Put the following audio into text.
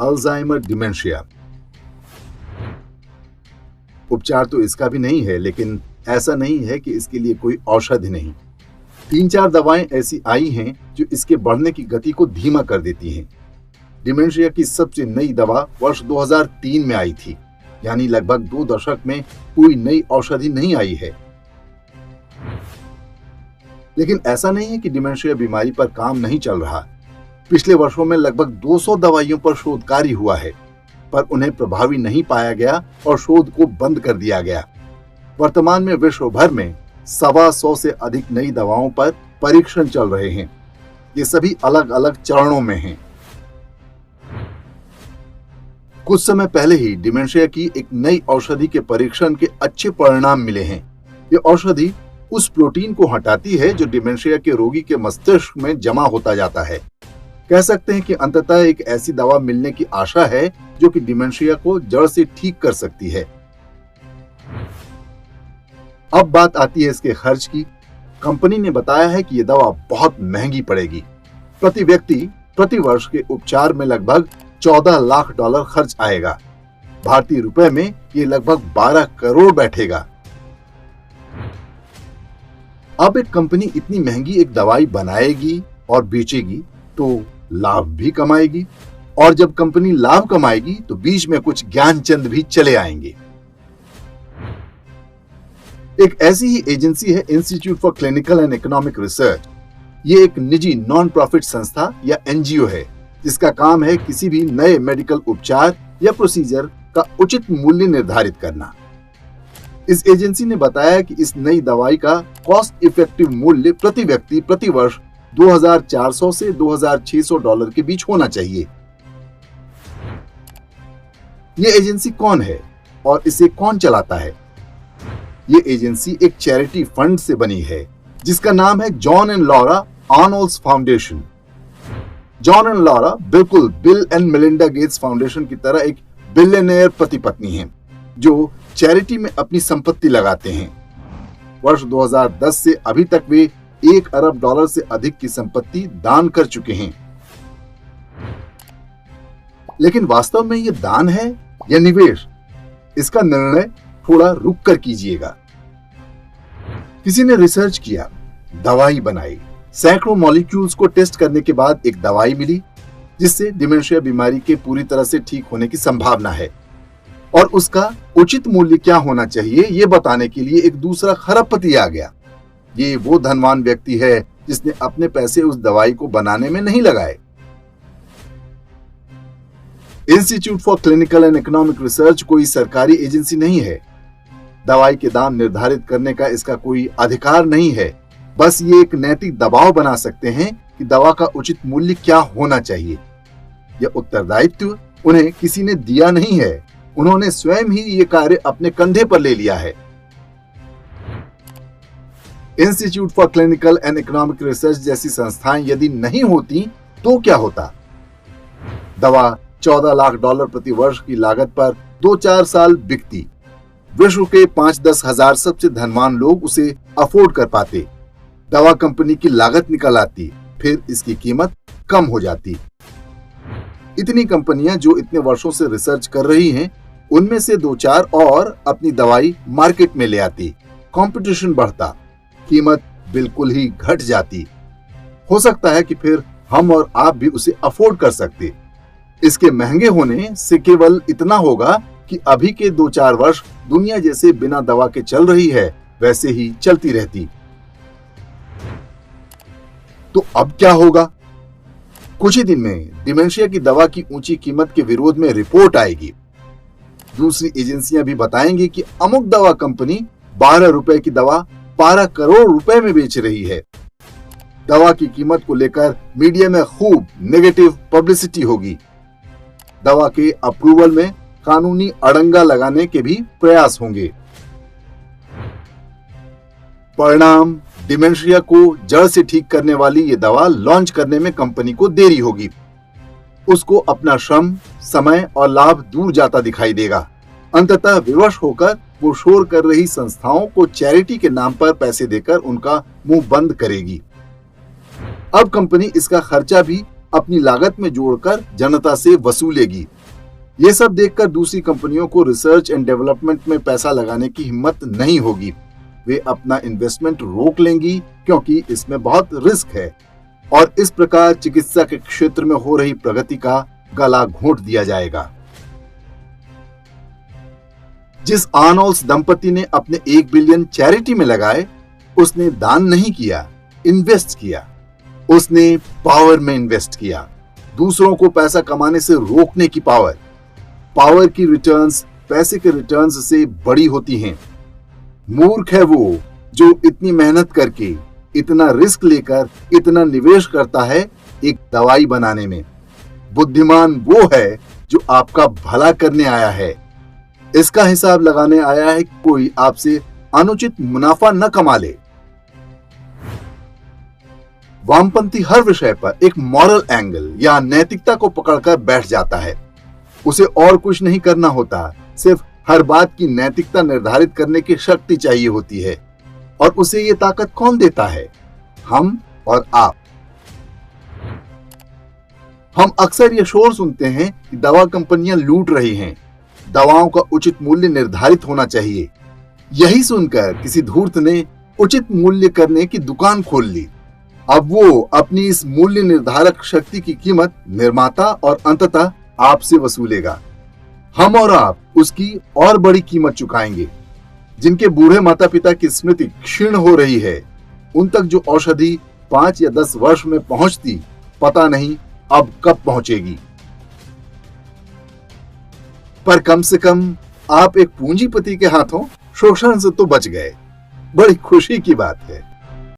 Alzheimer dementia. उपचार तो इसका भी नहीं है, लेकिन ऐसा नहीं है कि इसके लिए कोई औषधि नहीं। 3-4 दवाएं ऐसी आई हैं जो इसके बढ़ने की गति को धीमा कर देती हैं। डिमेंशिया की सबसे नई दवा वर्ष 2003 में आई थी, यानी लगभग 2 दशक में कोई नई औषधि नहीं आई है। लेकिन ऐसा नहीं है कि डिमेंशिया बीमारी पर काम नहीं चल रहा। पिछले वर्षों में लगभग 200 दवाइयों पर शोध कार्य हुआ है, पर उन्हें प्रभावी नहीं पाया गया और शोध को बंद कर दिया गया। वर्तमान में विश्व भर में 125 से अधिक नई दवाओं पर परीक्षण चल रहे हैं। ये सभी अलग अलग चरणों में हैं। कुछ समय पहले ही डिमेंशिया की एक नई औषधि के परीक्षण के अच्छे परिणाम मिले हैं। ये औषधि उस प्रोटीन को हटाती है जो डिमेंशिया के रोगी के मस्तिष्क में जमा होता जाता है। कह सकते हैं कि अंततः एक ऐसी दवा मिलने की आशा है जो कि डिमेंशिया को जड़ से ठीक कर सकती है। अब बात आती है इसके खर्च की। कंपनी ने बताया है कि यह दवा बहुत महंगी पड़ेगी। प्रति व्यक्ति प्रति वर्ष के उपचार में लगभग $14 लाख खर्च आएगा। भारतीय रुपए में ये लगभग 12 करोड़ बैठेगा। अब एक कंपनी इतनी महंगी एक दवाई बनाएगी और बेचेगी तो लाभ भी कमाएगी, और जब कंपनी लाभ कमाएगी तो बीच में कुछ ज्ञानचंद भी चले आएंगे। एक ऐसी ही एजेंसी है institute for clinical and economic research. ये एक निजी नॉन प्रॉफिट संस्था या एनजीओ है जिसका काम है किसी भी नए मेडिकल उपचार या प्रोसीजर का उचित मूल्य निर्धारित करना। इस एजेंसी ने बताया कि इस नई दवाई का कॉस्ट इफेक्टिव मूल्य प्रति व्यक्ति प्रति वर्ष $2,400 से $2,600 के बीच होना चाहिए। ये एजेंसी कौन है और इसे कौन चलाता है? ये एजेंसी एक चैरिटी फंड से बनी है जिसका नाम है John and Laura Arnolds foundation. John and Laura बिल्कुल Bill and Melinda Gates foundation की तरह एक बिलियनेयर पति पत्नी हैं जो चैरिटी में अपनी संपत्ति लगाते हैं। वर्ष 2010 से अभी तक वे $1 अरब से अधिक की संपत्ति दान कर चुके हैं। लेकिन वास्तव में ये दान है या निवेश, इसका निर्णय थोड़ा रुक कर कीजिएगा। किसी ने रिसर्च किया, दवाई बनाई, सैकड़ों मॉलिक्यूल्स को टेस्ट करने के बाद एक दवाई मिली जिससे डिमेंशिया बीमारी के पूरी तरह से ठीक होने की संभावना है, और उसका उचित मूल्य क्या होना चाहिए ये बताने के लिए एक दूसरा खरबपति आ गया। ये वो धनवान व्यक्ति है जिसने अपने पैसे उस दवाई को बनाने में नहीं लगाए। Institute for clinical and economic research कोई सरकारी एजेंसी नहीं है। दवाई के दाम निर्धारित करने का इसका कोई अधिकार नहीं है। बस ये एक नैतिक दबाव बना सकते हैं कि दवा का उचित मूल्य क्या होना चाहिए। यह उत्तरदायित्व उन्हें किसी ने दिया नहीं है, उन्होंने स्वयं ही ये कार्य अपने कंधे पर ले लिया है। Institute for clinical and economic research जैसी संस्थाएं यदि नहीं होती तो क्या होता? दवा $14 लाख प्रति वर्ष की लागत पर 2-4 साल बिकती। विश्व के 5-10 हजार सबसे धनवान लोग उसे अफोर्ड कर पाते। दवा कंपनी की लागत निकल आती, फिर इसकी कीमत कम हो जाती। इतनी कंपनियां जो इतने वर्षों से रिसर्च कर रही हैं, उनमें से 2-4 और अपनी दवाई मार्केट में ले आती। कंपटीशन बढ़ता, कीमत बिल्कुल ही घट जाती। हो सकता है कि फिर हम और आप भी उसे अफोर्ड कर सकते। इसके महंगे होने से केवल इतना होगा कि अभी के 2-4 वर्ष दुनिया जैसे बिना दवा के चल रही है वैसे ही चलती रहती। तो अब क्या होगा? कुछ ही दिन में डिमेंशिया की दवा की ऊंची कीमत के विरोध में रिपोर्ट आएगी। दूसरी एजेंसियां भी बताएंगी कि अमुक दवा कंपनी ₹12 की दवा 12 करोड़ रुपए में बेच रही है। दवा की कीमत को लेकर मीडिया में खूब नेगेटिव पब्लिसिटी होगी। दवा के अप्रूवल में कानूनी अड़ंगा लगाने के भी प्रयास होंगे। परिणाम, डिमेंशिया को जड़ से ठीक करने वाली ये दवा लॉन्च करने में कंपनी को देरी होगी। उसको अपना श्रम, समय और लाभ दूर जाता दिखाई देगा। अंततः विवश होकर वो शोर कर रही संस्थाओं को चैरिटी के नाम पर पैसे देकर उनका मुंह बंद करेगी। अब कंपनी इसका खर्चा भी अपनी लागत में जोड़कर जनता से वसूलेगी। ये सब देखकर दूसरी कंपनियों को रिसर्च एंड डेवलपमेंट में पैसा लगाने की हिम्मत नहीं होगी। वे अपना इन्वेस्टमेंट रोक लेंगी क्योंकि इसमें बहुत रिस्क है और इस प्रकार चिकित्सा के क्षेत्र में हो रही प्रगति का गला घोंट दिया जाएगा। जिस आर्नोल्ड्स दंपति ने अपने 1 बिलियन चैरिटी में लगाए, उसने दान नहीं किया, इन्वेस्ट किया। उसने पावर में इन्वेस्ट किया, दूसरों को पैसा कमाने से रोकने की पावर। पावर की रिटर्न्स पैसे के रिटर्न्स से बड़ी होती हैं। मूर्ख है वो जो इतनी मेहनत करके, इतना रिस्क लेकर, इतना निवेश करता है एक दवाई बनाने में। बुद्धिमान वो है जो आपका भला करने आया है, इसका हिसाब लगाने आया है कि कोई आपसे अनुचित मुनाफा न कमा ले। वामपंथी हर विषय पर एक मॉरल एंगल या नैतिकता को पकड़कर बैठ जाता है। उसे और कुछ नहीं करना होता, सिर्फ हर बात की नैतिकता निर्धारित करने की शक्ति चाहिए होती है। और उसे ये ताकत कौन देता है? हम और आप। हम अक्सर ये शोर सुनते हैं कि दवा कंपनियां लूट रही हैं, दवाओं का उचित मूल्य निर्धारित होना चाहिए। यही सुनकर किसी धूर्त ने उचित मूल्य करने की दुकान खोल ली। अब वो अपनी इस मूल्य निर्धारक शक्ति की कीमत निर्माता और अंततः आपसे वसूलेगा। हम और आप उसकी और बड़ी कीमत चुकाएंगे। जिनके बूढ़े माता पिता की स्मृति क्षीण हो रही है, उन तक जो औषधि 5 या 10 वर्ष में पहुंचती, पता नहीं अब कब पहुंचेगी। पर कम से कम आप एक पूंजीपति के हाथों शोषण से तो बच गए। बड़ी खुशी की बात है।